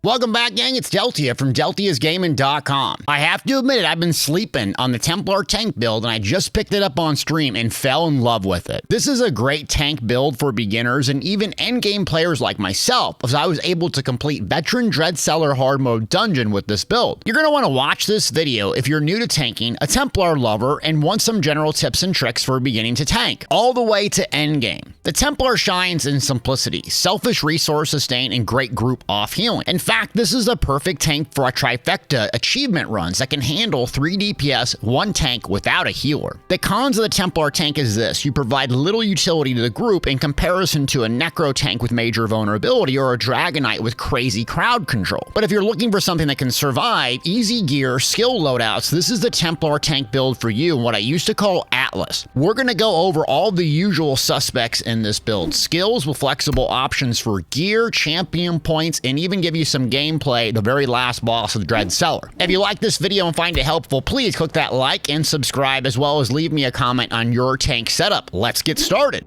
Welcome back, gang. It's Deltia from Deltiasgaming.com. I have to admit it, I've been sleeping on the Templar tank build, and I just picked it up on stream and fell in love with it. This is a great tank build for beginners and even endgame players like myself, as I was able to complete Veteran Dread Cellar hard mode dungeon with this build. You're going to want to watch this video if you're new to tanking, a Templar lover, and want some general tips and tricks for beginning to tank, all the way to endgame. The Templar shines in simplicity, selfish resource sustain, and great group off healing. In fact, this is a perfect tank for a trifecta achievement runs that can handle 3 DPS, 1 tank without a healer. The cons of the Templar tank is this: you provide little utility to the group in comparison to a Necro tank with major vulnerability or a Dragonite with crazy crowd control. But if you're looking for something that can survive, easy gear, skill loadouts, this is the Templar tank build for you, what I used to call Atlas. We're going to go over all the usual suspects in this build: skills with flexible options for gear, champion points, and even give you some gameplay, the very last boss of the Dread Cellar. If you like this video and find it helpful, please click that like and subscribe, as well as leave me a comment on your tank setup. Let's get started.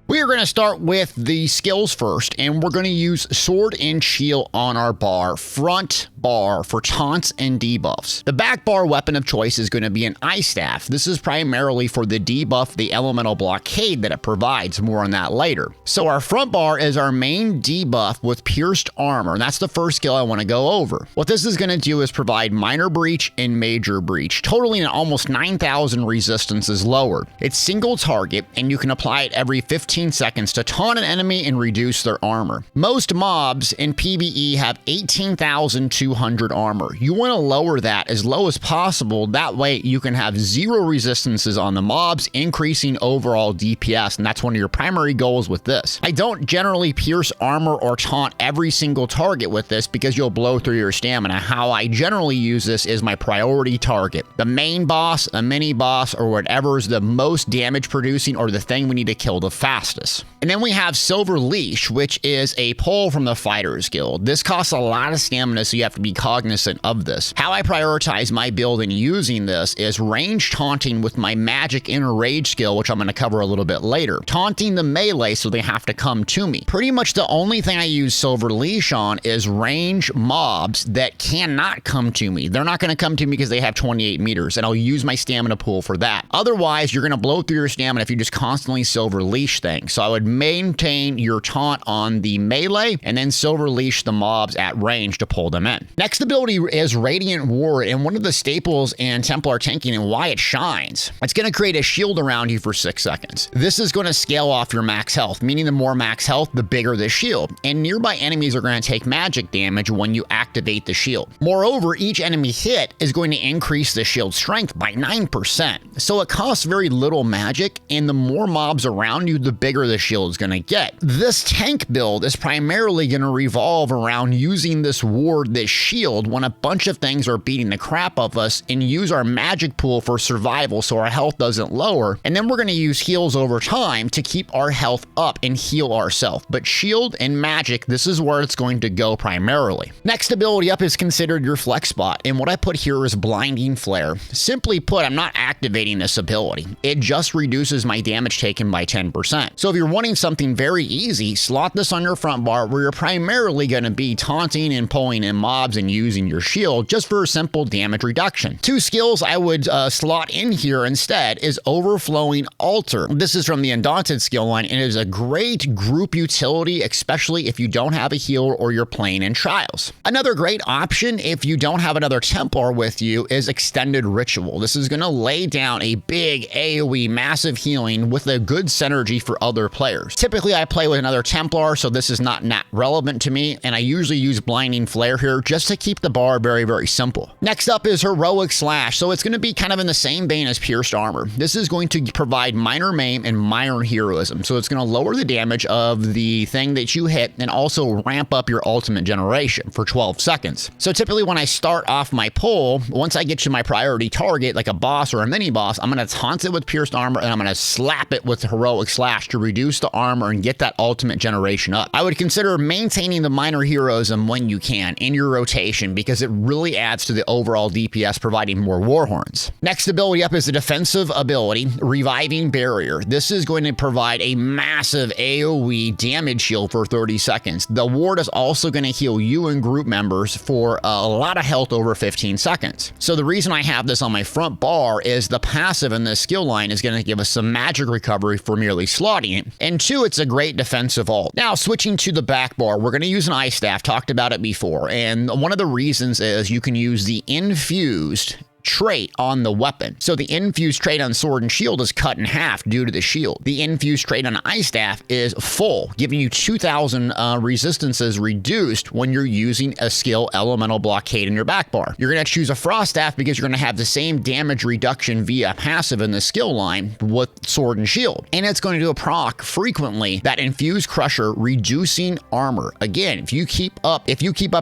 We are going to start with the skills first, and we're going to use Sword and Shield on our bar, front bar for taunts and debuffs. The back bar weapon of choice is going to be an Ice Staff. This is primarily for the debuff, the elemental blockade that it provides. More on that later. So our front bar is our main debuff with pierced armor, and that's the first skill I want to go over. What this is going to do is provide minor breach and major breach, totaling an almost 9,000 resistances lowered. It's single target, and you can apply it every 15 seconds to taunt an enemy and reduce their armor. Most mobs in PvE have 18,200 armor. You want to lower that as low as possible. That way you can have 0 resistances on the mobs, increasing overall DPS, and that's one of your primary goals with this. I don't generally pierce armor or taunt every single target with this because you'll blow through your stamina. How I generally use this is my priority target: the main boss, a mini boss, or whatever is the most damage producing or the thing we need to kill the fastest. And then we have Silver Leash, which is a pull from the Fighters Guild. This costs a lot of stamina, so you have to be cognizant of this. How I prioritize my build in using this is range taunting with my magic inner rage skill, which I'm going to cover a little bit later. Taunting the melee so they have to come to me. Pretty much the only thing I use Silver Leash on is range mobs that cannot come to me. They're not going to come to me because they have 28 meters, and I'll use my stamina pool for that. Otherwise, you're going to blow through your stamina if you just constantly Silver Leash things. So I would maintain your taunt on the melee and then Silver Leash the mobs at range to pull them in. Next ability is Radiant Ward, and one of the staples in Templar tanking and why it shines. It's going to create a shield around you for 6 seconds. This is going to scale off your max health, meaning the more max health, the bigger the shield, and nearby enemies are going to take magic damage when you activate the shield. Moreover, each enemy hit is going to increase the shield strength by 9%. So it costs very little magic, and the more mobs around you, the bigger the shield is going to get. This tank build is primarily going to revolve around using this ward, this shield, when a bunch of things are beating the crap of us, and use our magic pool for survival so our health doesn't lower. And then we're going to use heals over time to keep our health up and heal ourselves. But shield and magic, this is where it's going to go primarily. Next ability up is considered your flex spot, and what I put here is Blinding Flare. Simply put, I'm not activating this ability. It just reduces my damage taken by 10%. So if you're wanting something very easy, slot this on your front bar where you're primarily going to be taunting and pulling in mobs and using your shield just for a simple damage reduction. 2 skills I would slot in here instead is Overflowing Altar. This is from the Undaunted skill line, and it is a great group utility, especially if you don't have a healer or you're playing in Trials. Another great option if you don't have another Templar with you is Extended Ritual. This is going to lay down a big AoE massive healing with a good synergy for other players. Typically, I play with another Templar, so this is not relevant to me, and I usually use Blinding Flare here just to keep the bar very, very simple. Next up is Heroic Slash. So it's going to be kind of in the same vein as Pierced Armor. This is going to provide minor maim and minor heroism, so it's going to lower the damage of the thing that you hit and also ramp up your ultimate generation for 12 seconds. So typically when I start off my pull, once I get to my priority target, like a boss or a mini boss, I'm going to taunt it with Pierced Armor, and I'm going to slap it with Heroic Slash to reduce the armor and get that ultimate generation up. I would consider maintaining the minor heroism when you can in your rotation because it really adds to the overall DPS, providing more war horns. Next ability up is the defensive ability, Reviving Barrier. This is going to provide a massive AoE damage shield for 30 seconds. The ward is also going to heal you and group members for a lot of health over 15 seconds. So the reason I have this on my front bar is the passive in this skill line is going to give us some magic recovery for merely slotting it. And two, it's a great defensive ult. Now, switching to the back bar, we're going to use an ice staff. Talked about it before. And one of the reasons is you can use the infused trait on the weapon. So the infused trait on sword and shield is cut in half due to the shield. The infused trait on ice staff is full, giving you 2,000 resistances reduced when you're using a skill elemental blockade in your back bar. You're going to choose a frost staff because you're going to have the same damage reduction via passive in the skill line with sword and shield. And it's going to do a proc frequently, that infused crusher, reducing armor. Again, if you keep up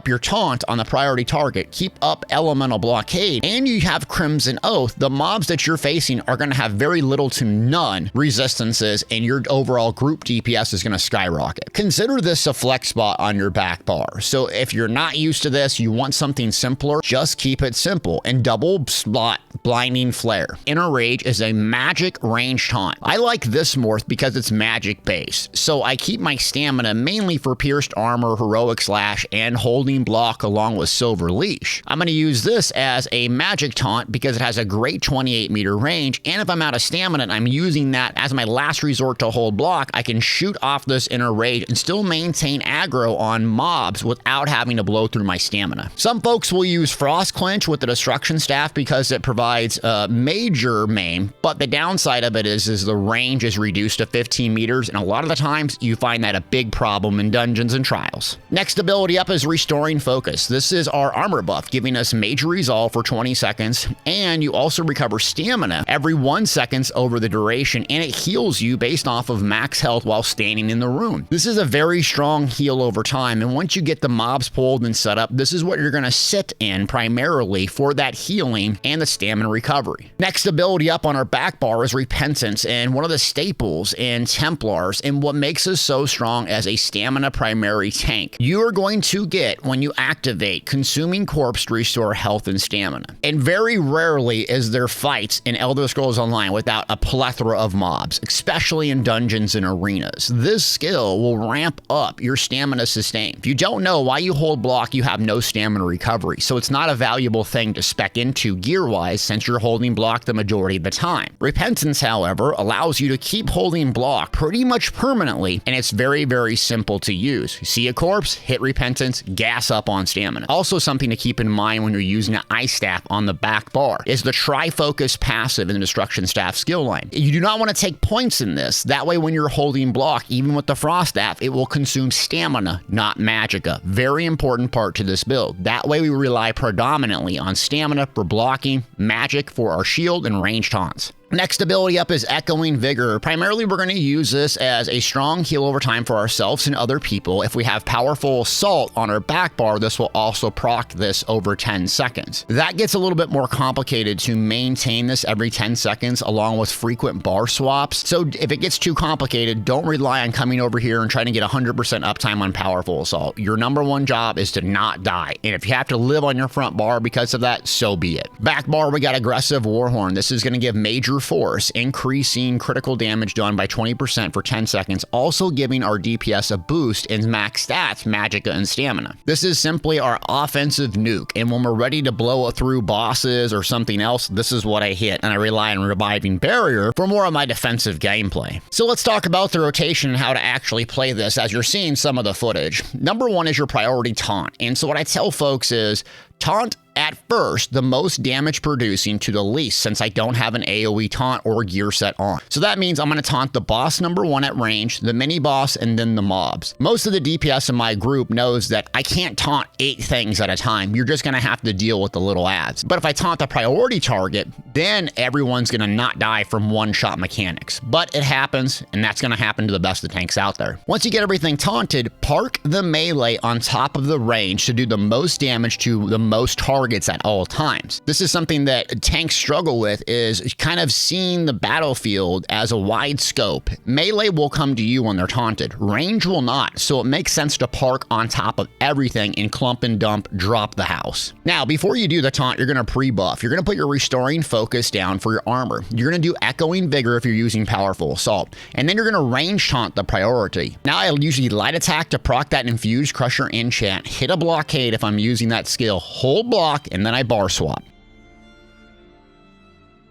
your taunt on the priority target, keep up elemental blockade, and you have Crimson Oath, the mobs that you're facing are going to have very little to none resistances, and your overall group DPS is going to skyrocket. Consider this a flex spot on your back bar. So if you're not used to this, you want something simpler, just keep it simple and double slot Blinding Flare. Inner Rage is a magic range taunt. I like this morph because it's magic based, so I keep my stamina mainly for pierced armor, heroic slash, and holding block along with Silver Leash. I'm going to use this as a magic taunt because it has a great 28-meter range, and if I'm out of stamina and I'm using that as my last resort to hold block, I can shoot off this Inner Rage and still maintain aggro on mobs without having to blow through my stamina. Some folks will use Frost Clinch with the Destruction Staff because it provides major maim, but the downside of it is the range is reduced to 15 meters, and a lot of the times you find that a big problem in dungeons and trials. Next ability up is Restoring Focus. This is our armor buff, giving us major resolve for 20 seconds, and you also recover stamina every 1 second over the duration, and it heals you based off of max health while standing in the room. This is a very strong heal over time, and once you get the mobs pulled and set up, this is what you're going to sit in primarily for that healing and the stamina recovery. Next ability up on our back bar is Repentance, and one of the staples in Templars, and what makes us so strong as a stamina primary tank. You are going to get, when you activate, Consuming Corpse to restore health and stamina. And very rarely is there fights in Elder Scrolls Online without a plethora of mobs, especially in dungeons and arenas. This skill will ramp up your stamina sustain. If you don't know why you hold block, you have no stamina recovery, so it's not a valuable thing to spec into gear-wise since you're holding block the majority of the time. Repentance, however, allows you to keep holding block pretty much permanently, and it's very, very simple to use. You see a corpse, hit Repentance, gas up on stamina. Also, something to keep in mind when you're using an ice staff on the back bar is the Tri-Focus passive in the Destruction Staff skill line. You do not want to take points in this. That way, when you're holding block, even with the Frost Staff, it will consume stamina, not magicka. Very important part to this build. That way, we rely predominantly on stamina for blocking, magic for our shield, and range taunts. Next ability up is Echoing Vigor. Primarily, we're going to use this as a strong heal over time for ourselves and other people. If we have Powerful Assault on our back bar, this will also proc this over 10 seconds. That gets a little bit more complicated to maintain this every 10 seconds along with frequent bar swaps. So if it gets too complicated, don't rely on coming over here and trying to get 100% uptime on Powerful Assault. Your number one job is to not die. And if you have to live on your front bar because of that, so be it. Back bar, we got Aggressive Warhorn. This is going to give major force, increasing critical damage done by 20% for 10 seconds, also giving our DPS a boost in max stats, magicka, and stamina. This is simply our offensive nuke, and when we're ready to blow through bosses or something else, this is what I hit, and I rely on Reviving Barrier for more of my defensive gameplay. So let's talk about the rotation and how to actually play this as you're seeing some of the footage. Number one is your priority taunt, and so what I tell folks is taunt at first the most damage producing to the least, since I don't have an AoE taunt or gear set on. So that means I'm going to taunt the boss number one at range, the mini boss, and then the mobs. Most of the DPS in my group knows that I can't taunt 8 things at a time. You're just going to have to deal with the little ads. But if I taunt the priority target, then everyone's going to not die from one-shot mechanics. But it happens, and that's going to happen to the best of the tanks out there. Once you get everything taunted, park the melee on top of the range to do the most damage to the most targets at all times. This is something that tanks struggle with, is kind of seeing the battlefield as a wide scope. Melee will come to you when they're taunted. Range will not, so it makes sense to park on top of everything and clump and dump, drop the house. Now, before you do the taunt, you're going to pre-buff. You're going to put your restoring focus down for your armor. You're going to do echoing vigor if you're using powerful assault. And then you're going to range taunt the priority. Now, I'll usually light attack to proc that infused crusher enchant, hit a blockade if I'm using that skill, hold block, and then I bar swap.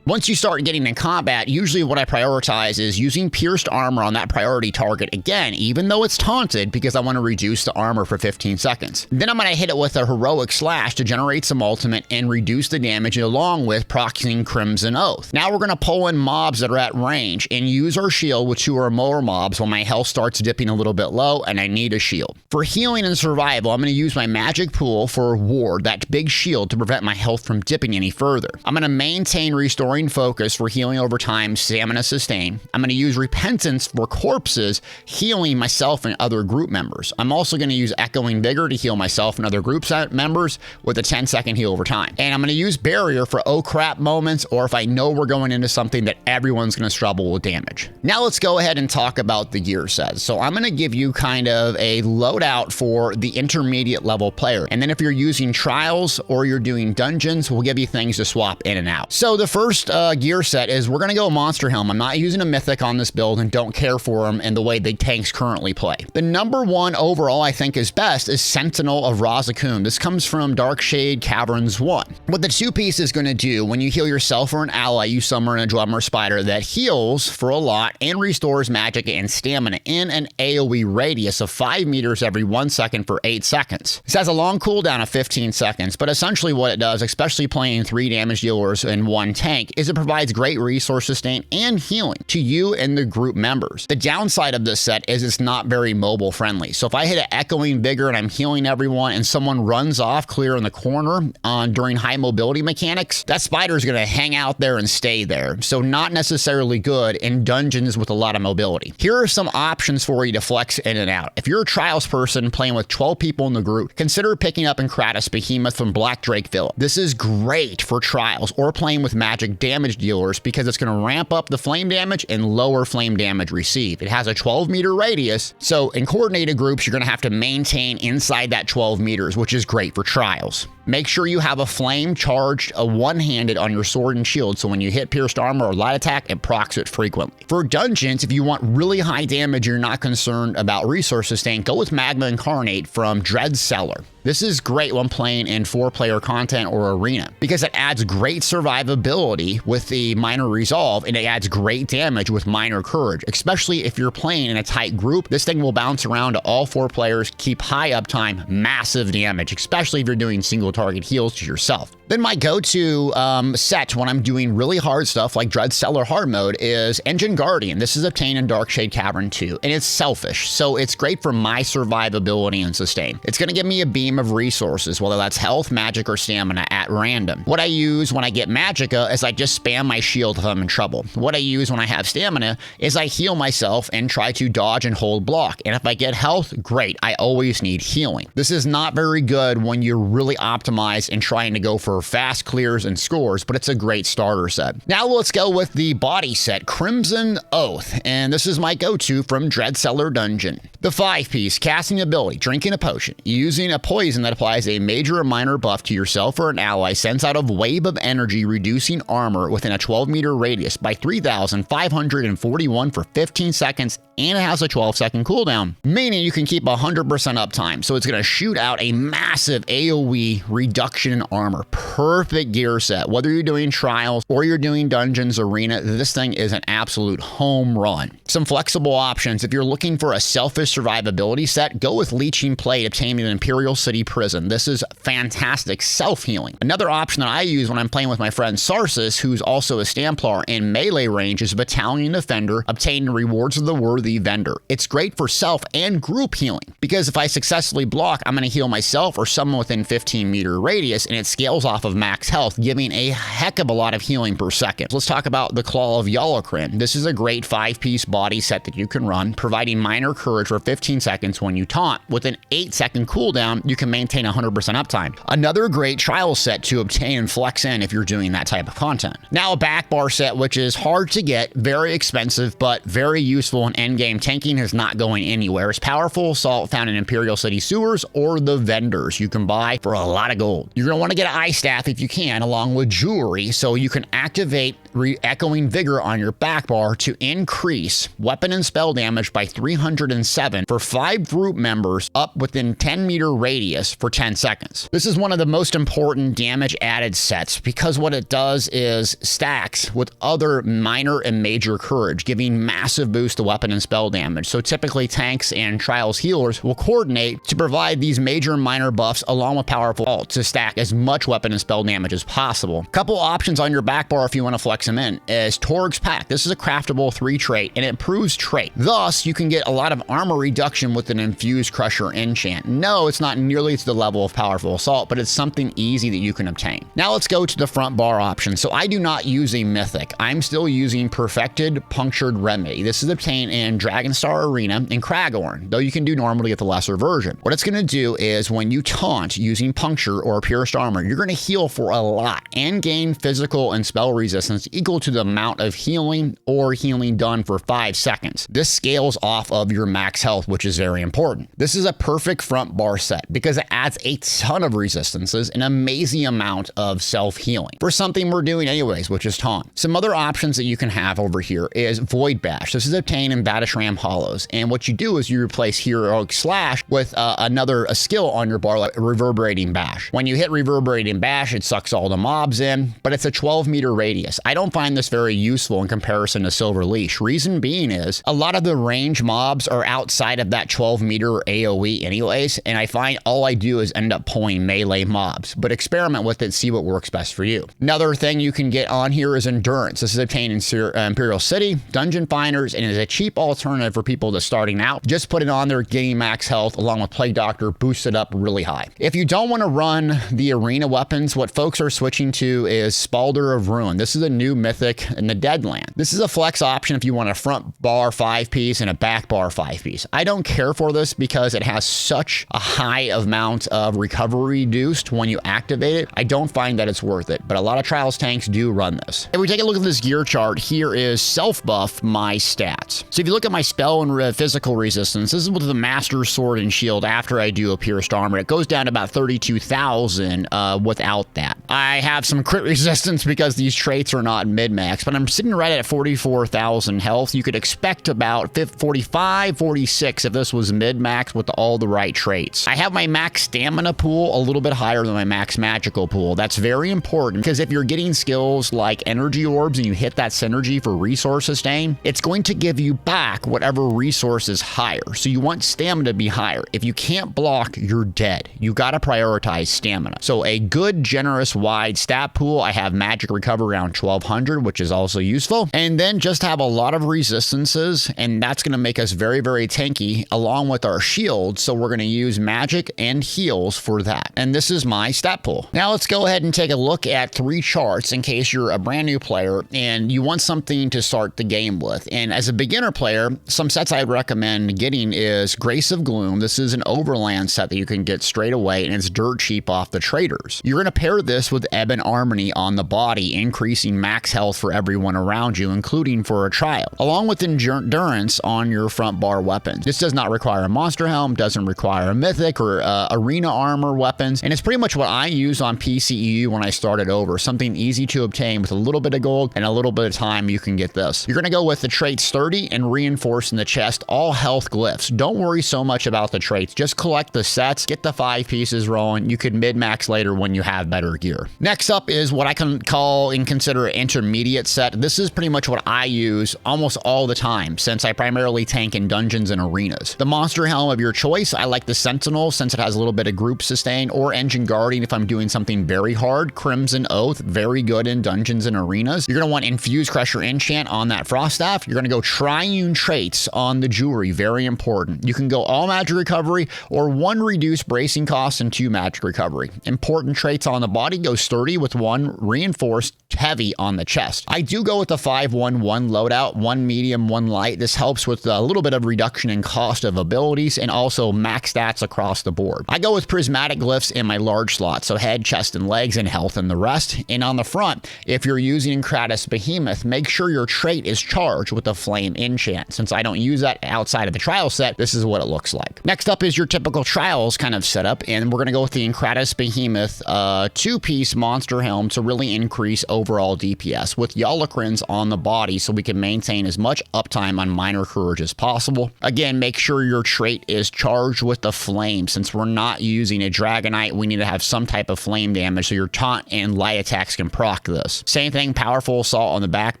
Once you start getting in combat, usually what I prioritize is using pierced armor on that priority target again, even though it's taunted, because I want to reduce the armor for 15 seconds. Then I'm going to hit it with a heroic slash to generate some ultimate and reduce the damage along with proxying Crimson Oath. Now we're going to pull in mobs that are at range and use our shield with 2 or more mobs when my health starts dipping a little bit low and I need a shield. For healing and survival, I'm going to use my magic pool for ward, that big shield, to prevent my health from dipping any further. I'm going to maintain restoring focus for healing over time, stamina sustain. I'm going to use repentance for corpses, healing myself and other group members. I'm also going to use echoing vigor to heal myself and other group members with a 10-second heal over time. And I'm going to use barrier for oh crap moments, or if I know we're going into something that everyone's going to struggle with damage. Now let's go ahead and talk about the gear sets. So I'm going to give you kind of a loadout for the intermediate level player. And then if you're using trials or you're doing dungeons, we'll give you things to swap in and out. So the first gear set is we're going to go Monster Helm. I'm not using a mythic on this build and don't care for them in the way the tanks currently play. The number one overall I think is best is Sentinel of Razakun. This comes from Darkshade Caverns 1. What the two-piece is going to do when you heal yourself or an ally, you summon a Drummer Spider that heals for a lot and restores magic and stamina in an AoE radius of 5 meters every 1 second for 8 seconds. This has a long cooldown of 15 seconds, but essentially what it does, especially playing 3 damage dealers in one tank, is it provides great resource sustain and healing to you and the group members. The downside of this set is it's not very mobile friendly. So if I hit an echoing vigor and I'm healing everyone and someone runs off clear in the corner during high mobility mechanics, that spider is going to hang out there and stay there. So not necessarily good in dungeons with a lot of mobility. Here are some options for you to flex in and out. If you're a trials person playing with 12 people in the group, consider picking up Kratos Behemoth from Black Drakeville. This is great for trials or playing with magic damage dealers because it's going to ramp up the flame damage and lower flame damage received. It has a 12-meter radius, so in coordinated groups, you're going to have to maintain inside that 12 meters, which is great for trials. Make sure you have a flame charged one-handed on your sword and shield, so when you hit pierced armor or light attack, it procs it frequently. For dungeons, if you want really high damage, you're not concerned about resource sustain, go with Magma Incarnate from Cellar. This is great when playing in 4-player content or arena because it adds great survivability with the minor resolve and it adds great damage with minor courage, especially if you're playing in a tight group. This thing will bounce around to all 4 players, keep high uptime, massive damage, especially if you're doing single target heals to yourself. Then my go-to set when I'm doing really hard stuff like Cellar hard mode is Engine Guardian. This is obtained in Darkshade Cavern 2, and it's selfish, so it's great for my survivability and sustain. It's going to give me a beam of resources, whether that's health, magic, or stamina at random. What I use when I get magicka is I just spam my shield if I'm in trouble. What I use when I have stamina is I heal myself and try to dodge and hold block. And if I get health, great. I always need healing. This is not very good when you're really optimized and trying to go for fast clears and scores, but it's a great starter set. Now let's go with the body set, Crimson Oath, and this is my go-to from Cellar Dungeon. The 5-piece casting ability, drinking a potion, using a poison that applies a major or minor buff to yourself or an ally, sends out a wave of energy, reducing armor within a 12-meter radius by 3,541 for 15 seconds, and it has a 12-second cooldown, meaning you can keep 100% uptime. So it's going to shoot out a massive AoE reduction in armor. Perfect gear set. Whether you're doing trials or you're doing dungeons, arena, this thing is an absolute home run. Some flexible options. If you're looking for a selfish survivability set, go with Leeching Plate, obtained in Imperial City Prison. This is fantastic self-healing. Another option that I use when I'm playing with my friend Sarsis, who's also a Templar in melee range, is Battalion Defender, obtained in Rewards of the Worthy Vendor. It's great for self and group healing because if I successfully block, I'm going to heal myself or someone within 15 meters. meter radius, and it scales off of max health, giving a heck of a lot of healing per second. Let's talk about the Claw of Yalakrin. This is a great 5-piece body set that you can run, providing minor courage for 15 seconds when you taunt. With an 8-second cooldown, you can maintain 100% uptime. Another great trial set to obtain and flex in if you're doing that type of content. Now a back bar set, which is hard to get, very expensive, but very useful in endgame tanking, is not going anywhere. It's powerful assault found in Imperial City sewers or the vendors you can buy for a lot of gold. You're going to want to get an ice staff if you can, along with jewelry, so you can activate re-echoing vigor on your back bar to increase weapon and spell damage by 307 for 5 group members up within 10-meter radius for 10 seconds. This is one of the most important damage added sets because what it does is stacks with other minor and major courage, giving massive boost to weapon and spell damage. So typically tanks and trials healers will coordinate to provide these major and minor buffs along with powerful ult to stack as much weapon and spell damage as possible. Couple options on your back bar if you want to flex them in is Torg's Pack. This is a craftable 3 trait and it improves trait. Thus, you can get a lot of armor reduction with an infused crusher enchant. No, it's not nearly to the level of powerful assault, but it's something easy that you can obtain. Now let's go to the front bar option. So I do not use a mythic. I'm still using Perfected Punctured Remedy. This is obtained in Dragonstar Arena and Kragorn, though you can do normal to get the lesser version. What it's going to do is when you taunt using Puncture or Purest Armor, you're going to heal for a lot and gain physical and spell resistance equal to the amount of healing or healing done for 5 seconds. This scales off of your max health, which is very important. This is a perfect front bar set because it adds a ton of resistances, an amazing amount of self-healing for something we're doing anyways, which is taunt. Some other options that you can have over here is Void Bash. This is obtained in Batishram Hollows, and what you do is you replace Heroic Slash with a skill on your bar like Reverberating Bash. When you hit Reverberating Bash, it sucks all the mobs in, but it's a 12-meter radius. I don't find this very useful in comparison to Silver Leash. Reason being is a lot of the range mobs are outside of that 12-meter AoE anyways, and I find all I do is end up pulling melee mobs, but experiment with it, see what works best for you. Another thing you can get on here is Endurance. This is obtained in Imperial City, Dungeon Finders, and is a cheap alternative for people that's starting out. Just put it on there, getting max health along with Plague Doctor, boost it up really high. If you don't want to run the arena weapons, what folks are switching to is Spalder of Ruin. This is a new mythic in the Deadlands. This is a flex option if you want a front bar 5-piece and a back bar 5-piece. I don't care for this because it has such a high amount of recovery reduced when you activate it. I don't find that it's worth it, but a lot of trials tanks do run this. If we take a look at this gear chart, here is self-buff my stats. So if you look at my spell and physical resistance, this is with the Master Sword and Shield after I do a Pierced Armor. It goes down to about 32,000 without that. I have some crit resistance because these traits are not mid-max, but I'm sitting right at 44,000 health. You could expect about 45, 46 if this was mid-max with all the right traits. I have my max stamina pool a little bit higher than my max magical pool. That's very important because if you're getting skills like energy orbs and you hit that synergy for resource sustain, it's going to give you back whatever resource is higher. So you want stamina to be higher. If you can't block, you're dead. You got to prioritize stamina. So a good, generous, wide stat pool. I have magic recovery around 1200, which is also useful. And then just have a lot of resistances, and that's going to make us very, very tanky along with our shield. So we're going to use magic and heals for that. And this is my stat pool. Now let's go ahead and take a look at 3 charts in case you're a brand new player and you want something to start the game with. And as a beginner player, some sets I'd recommend getting is Grace of Gloom. This is an overland set that you can get straight away, and it's dirt cheap off the traders. You're going to pair this with Ebon Harmony on the body, increasing max health for everyone around you, including for a trial, along with Endurance on your front bar weapons. This does not require a Monster Helm, doesn't require a Mythic or Arena Armor weapons, and it's pretty much what I use on PCEU when I started over. Something easy to obtain with a little bit of gold and a little bit of time, you can get this. You're going to go with the trait Sturdy and Reinforce in the chest, all health glyphs. Don't worry so much about the traits. Just collect the sets, get the 5 pieces rolling. You could mid-max later when you have better gear. Next up is what I can call and consider an intermediate set. This is pretty much what I use almost all the time since I primarily tank in dungeons and arenas. The Monster Helm of your choice. I like the Sentinel since it has a little bit of group sustain, or Engine Guardian if I'm doing something very hard. Crimson Oath, very good in dungeons and arenas. You're going to want Infused Crusher Enchant on that Frost Staff. You're going to go Triune Traits on the jewelry, very important. You can go all magic recovery or 1 reduced bracing cost and 2 magic recovery. Important traits on the body: go sturdy with 1, reinforced, heavy on the chest. I do go with the 5-1-1 loadout, 1 medium, 1 light. This helps with a little bit of reduction in cost of abilities and also max stats across the board. I go with prismatic glyphs in my large slot, so head, chest, and legs, and health and the rest. And on the front, if you're using Kratos Behemoth, make sure your trait is charged with the flame enchant. Since I don't use that outside of the trial set, this is what it looks like. Next up is your typical trials kind of setup, and we're going to go with the Kratos Behemoth 2-piece monster helm to really increase overall DPS with Yalakrins on the body so we can maintain as much uptime on minor courage as possible. Again, make sure your trait is charged with the flame. Since we're not using a Dragonite, we need to have some type of flame damage so your taunt and light attacks can proc this. Same thing, powerful assault on the back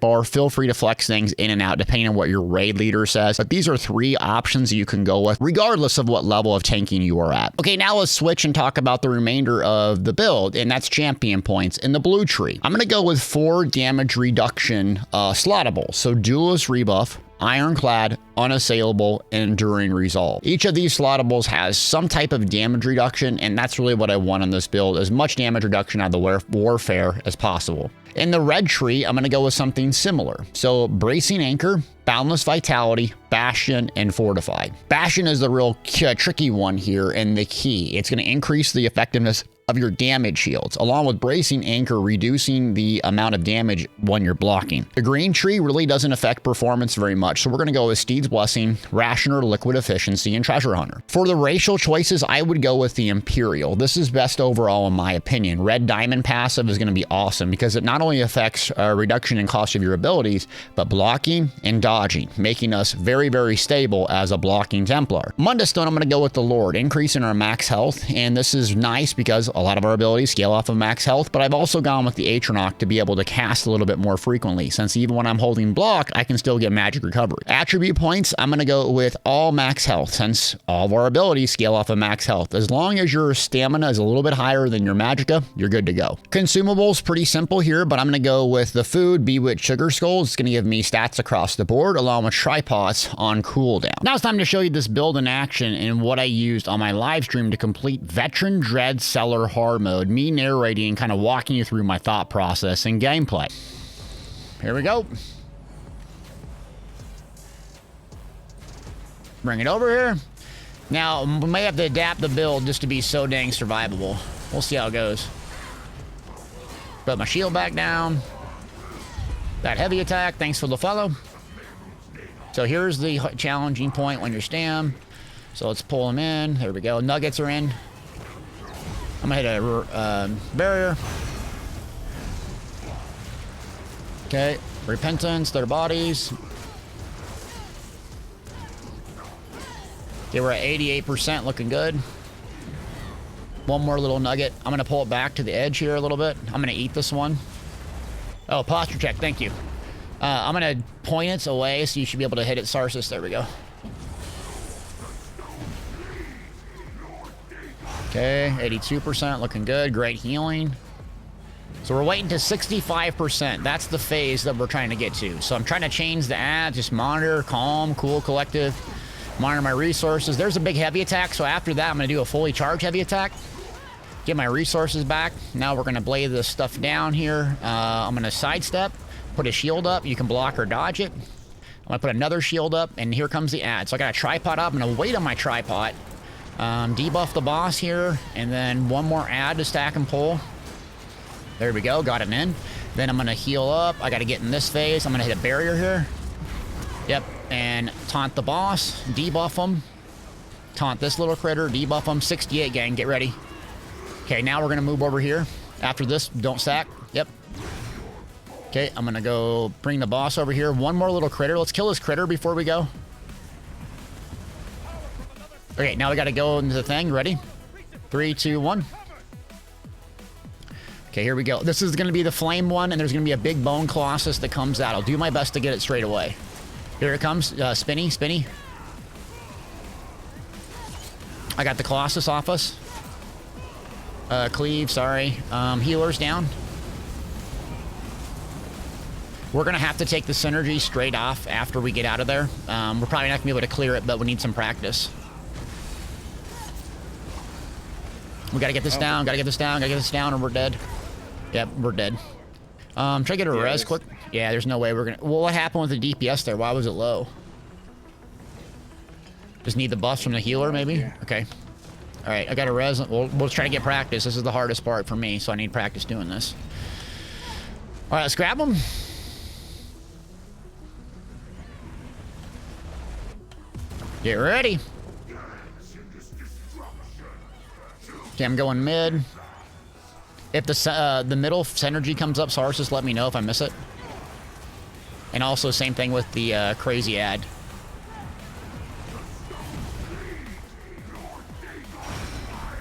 bar. Feel free to flex things in and out depending on what your raid leader says, but these are 3 options you can go with regardless of what level of tanking you are at. Okay, now let's switch and talk about the remainder of the build, and that's champion points in the blue tree. I'm going to go with 4 damage reduction slottables. So duelist rebuff, ironclad, unassailable, and enduring resolve. Each of these slottables has some type of damage reduction, and that's really what I want on this build: as much damage reduction out of the warfare as possible. In the red tree, I'm going to go with something similar. So bracing anchor, boundless vitality, bastion, and fortified. Bastion is the real tricky one here and the key. It's going to increase the effectiveness of your damage shields, along with bracing anchor reducing the amount of damage when you're blocking. The green tree really doesn't affect performance very much, so we're going to go with Steed's Blessing, Rationer, Liquid Efficiency, and Treasure Hunter. For the racial choices, I would go with the Imperial. This is best overall in my opinion. Red Diamond passive is going to be awesome because it not only affects reduction in cost of your abilities, but blocking and dodging, making us very, very stable as a blocking Templar. Mundus Stone, I'm going to go with the Lord, increasing our max health, and this is nice because a lot of our abilities scale off of max health, but I've also gone with the Atronach to be able to cast a little bit more frequently, since even when I'm holding block, I can still get magic recovery. Attribute points, I'm going to go with all max health, since all of our abilities scale off of max health. As long as your stamina is a little bit higher than your magicka, you're good to go. Consumables, pretty simple here, but I'm going to go with the food, Bewitched Sugar Skulls. It's going to give me stats across the board, along with tripods on cooldown. Now it's time to show you this build in action and what I used on my live stream to complete Veteran Dread Cellar hard mode, me narrating and kind of walking you through my thought process and gameplay. Here we go. Bring it over here. Now, we may have to adapt the build just to be so dang survivable. We'll see how it goes. Put my shield back down. That heavy attack, thanks for the follow. So here's the challenging point when you're stam. So let's pull them in. There we go. Nuggets are in. I'm gonna hit a barrier. Okay, repentance, their bodies. Okay, we're at 88%, looking good. One more little nugget. I'm gonna pull it back to the edge here a little bit. I'm gonna eat this one. Oh, posture check, thank you. I'm gonna point it away so you should be able to hit it, Sarsis. There we go. Okay, 82%, looking good. Great healing. So we're waiting to 65%. That's the phase that we're trying to get to. So I'm trying to change the ad, just monitor, calm, cool, collective, monitor my resources. There's a big heavy attack, so after that, I'm going to do a fully charged heavy attack. Get my resources back. Now we're going to blade this stuff down here. I'm going to sidestep, put a shield up. You can block or dodge it. I'm going to put another shield up, and here comes the ad. So I got a tripod up. I'm going to wait on my tripod. Debuff the boss here, and then one more ad to stack and pull. There we go, got him in. Then I'm gonna heal up. I gotta get in this phase. I'm gonna hit a barrier here. Yep, and taunt the boss, debuff him. Taunt this little critter, debuff him. 68 gang, get ready. Okay, now we're gonna move over here. After this, don't stack. Yep. Okay, I'm gonna go bring the boss over here. One more little critter. Let's kill this critter before we go. Okay, now we gotta go into the thing. Ready? 3, 2, 1. Okay, here we go. This is gonna be the flame one, and there's gonna be a big bone colossus that comes out. I'll do my best to get it straight away. Here it comes. Spinny, spinny. I got the colossus off us. Cleave, sorry. Healer's down. We're gonna have to take the synergy straight off after we get out of there. We're probably not gonna be able to clear it, but we need some practice. We gotta get this down, gotta get this down, gotta get this down, or we're dead. Yep, we're dead. Try to get a res quick. Yeah, there's no way we're gonna... Well, what happened with the DPS there? Why was it low? Just need the buffs from the healer, maybe? Yeah. Okay. Alright, I got a res. We'll try to get practice. This is the hardest part for me, so I need practice doing this. Alright, let's grab them. Get ready. Okay, I'm going mid. If the middle synergy comes up, Sars, just let me know if I miss it. And also, same thing with the crazy ad.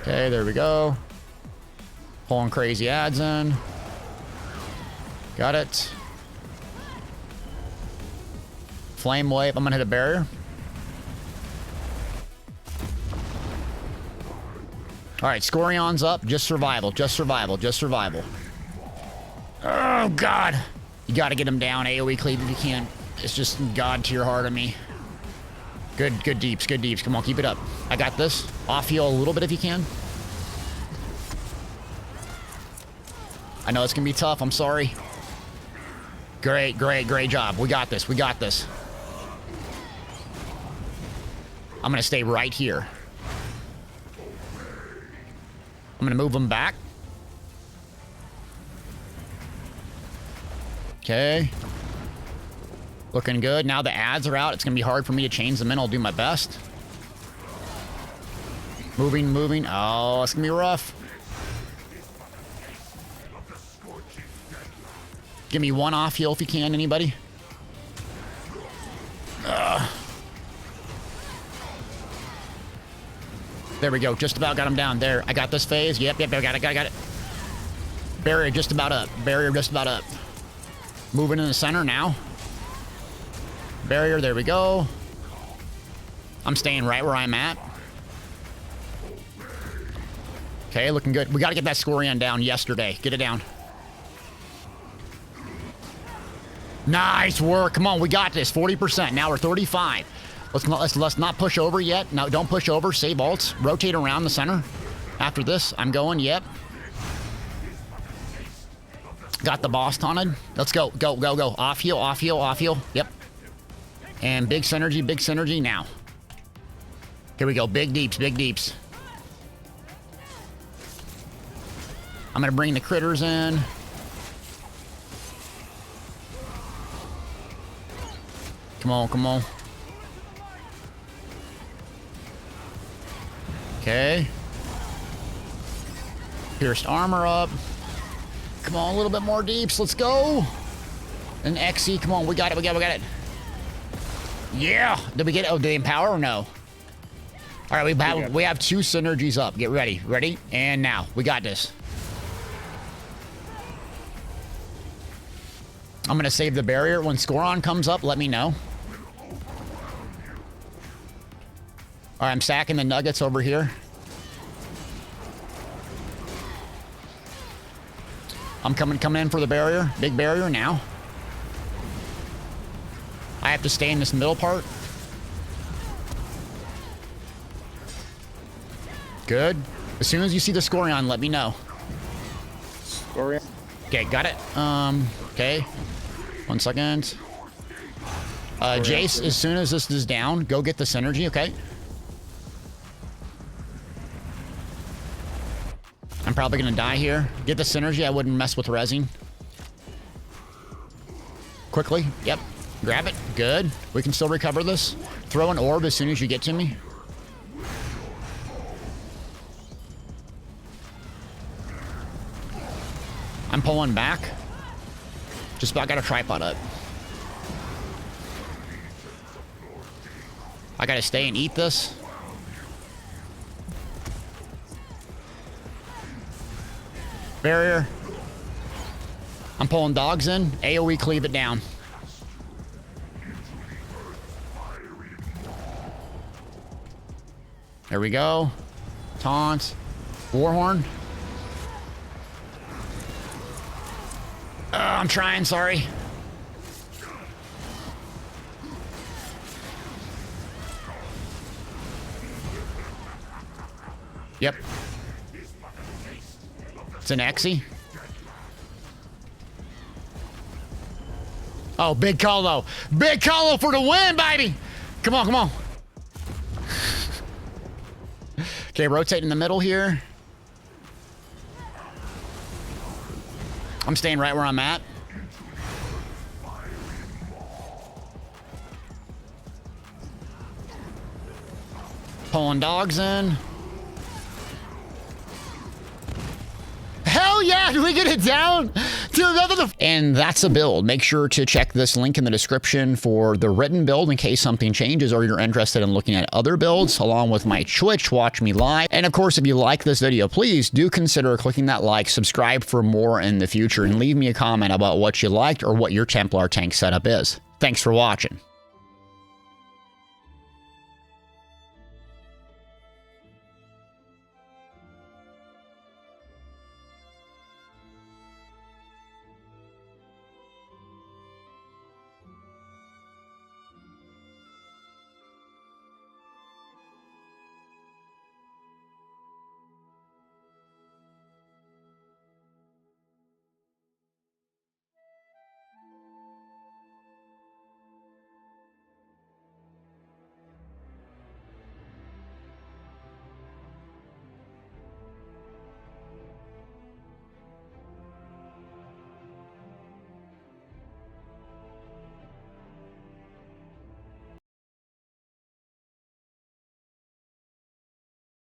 Okay, there we go. Pulling crazy ads in. Got it. Flame wave. I'm gonna hit a barrier. Alright, Scorion's up. Just survival. Just survival. Just survival. Oh, God. You gotta get him down. AoE cleave if you can. It's just God to your heart of me. Good deeps. Good deeps. Come on, keep it up. I got this. Off heal a little bit if you can. I know it's gonna be tough. I'm sorry. Great job. We got this. We got this. I'm gonna stay right here. I'm gonna move them back. Okay. Looking good. Now the ads are out. It's gonna be hard for me to change them in. I'll do my best. Moving. Oh, it's gonna be rough. Give me one off heal if you can, anybody. There we go. Just about got him down. There. I got this phase. Yep. I got it. Barrier just about up. Barrier just about up. Moving in the center now. Barrier. There we go. I'm staying right where I'm at. Okay, looking good. We got to get that Scorion down yesterday. Get it down. Nice work. Come on, we got this. 40%. Now we're 35. Let's not push over yet. No, don't push over. Save ults. Rotate around the center. After this, I'm going. Yep. Got the boss taunted. Let's go. Go. Off heal. Yep. And big synergy now. Here we go. Big deeps. I'm gonna bring the critters in. Come on. Okay. Pierced armor up. Come on, a little bit more deeps. Let's go. And XC, come on. We got it. Yeah. Did we get it? Oh, did they empower or no? All right, we have 2 synergies up. Get ready. Ready? And now. We got this. I'm going to save the barrier. When Scoron comes up, let me know. All right, I'm stacking the nuggets over here. I'm coming in for the barrier. Big barrier now. I have to stay in this middle part. Good. As soon as you see the Scorion, let me know. Scorion. Okay, got it. Okay. 1 second. Jace, as soon as this is down, go get the synergy, okay? I'm probably gonna die here. Get the synergy. I wouldn't mess with resing. Quickly. Yep. Grab it. Good. We can still recover this. Throw an orb as soon as you get to me. I'm pulling back. Just about got a tripod up. I gotta stay and eat this. Barrier. I'm pulling dogs in. AoE cleave it down. There we go. Taunt. Warhorn. I'm trying, sorry. Yep. It's an Exy. Oh, big colo. Big colo for the win, baby. Come on, come on. Okay, rotate in the middle here. I'm staying right where I'm at. Pulling dogs in. Hell yeah, did we get it down? And that's a build. Make sure to check this link in the description for the written build in case something changes or you're interested in looking at other builds, along with my Twitch, watch me live. And of course, if you like this video, please do consider clicking that like, subscribe for more in the future, and leave me a comment about what you liked or what your Templar tank setup is. Thanks for watching.